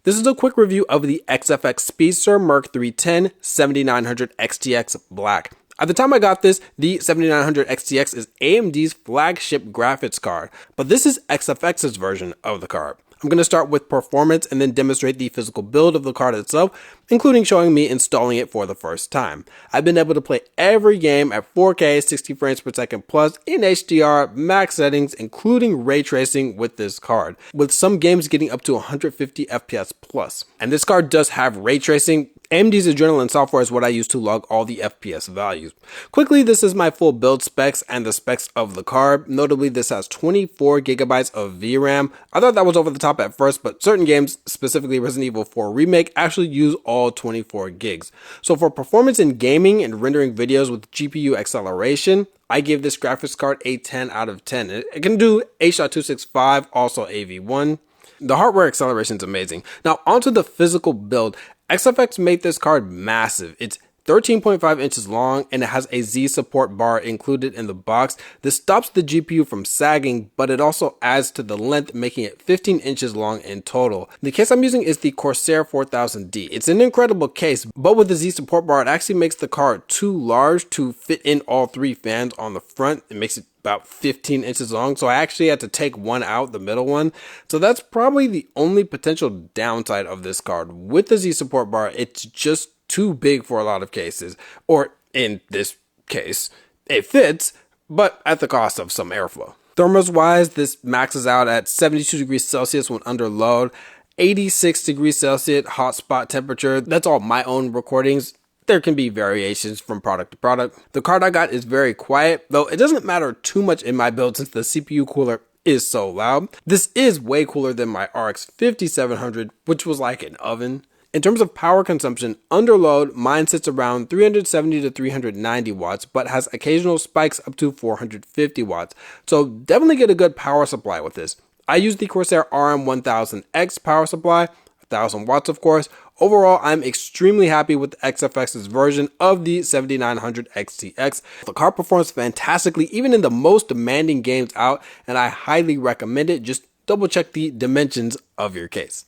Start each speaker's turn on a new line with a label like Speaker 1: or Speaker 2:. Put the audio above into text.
Speaker 1: This is a quick review of the XFX Speedster MERC310 7900 XTX Black. At the time I got this, the 7900 XTX is AMD's flagship graphics card, but this is XFX's version of the card. I'm going to start with performance and then demonstrate the physical build of the card itself, including showing me installing it for the first time. I've been able to play every game at 4K 60 frames per second plus in HDR max settings, including ray tracing with this card, with some games getting up to 150 FPS plus. And this card does have ray tracing. AMD's Adrenaline software is what I use to log all the FPS values. Quickly, this is my full build specs and the specs of the card. Notably, this has 24 gigabytes of VRAM. I thought that was over the top at first, but certain games, specifically Resident Evil 4 Remake, actually use all 24 gigs. So for performance in gaming and rendering videos with GPU acceleration, I give this graphics card a 10 out of 10. It can do H.265, also AV1. The hardware acceleration is amazing. Now onto the physical build. XFX made this card massive. It's 13.5 inches long and it has a Z support bar included in the box. This stops the GPU from sagging, but it also adds to the length, making it 15 inches long in total. The case I'm using is the Corsair 4000D. It's an incredible case, but with the Z support bar, it actually makes the card too large to fit in all three fans on the front. It makes it about 15 inches long, so I actually had to take one out, the middle one. So that's probably the only potential downside of this card. With the Z support bar, it's just too big for a lot of cases, or in this case, it fits, but at the cost of some airflow. Thermals wise, this maxes out at 72 degrees Celsius when under load, 86 degrees Celsius hotspot temperature. That's all my own recordings. There can be variations from product to product. The card I got is very quiet, though it doesn't matter too much in my build since the CPU cooler is so loud. This is way cooler than my RX 5700, which was like an oven. In terms of power consumption, under load, mine sits around 370 to 390 watts, but has occasional spikes up to 450 watts. So definitely get a good power supply with this. I use the Corsair RM1000X power supply, 1000 watts of course. Overall, I'm extremely happy with XFX's version of the 7900 XTX. The card performs fantastically even in the most demanding games out, and I highly recommend it. Just double check the dimensions of your case.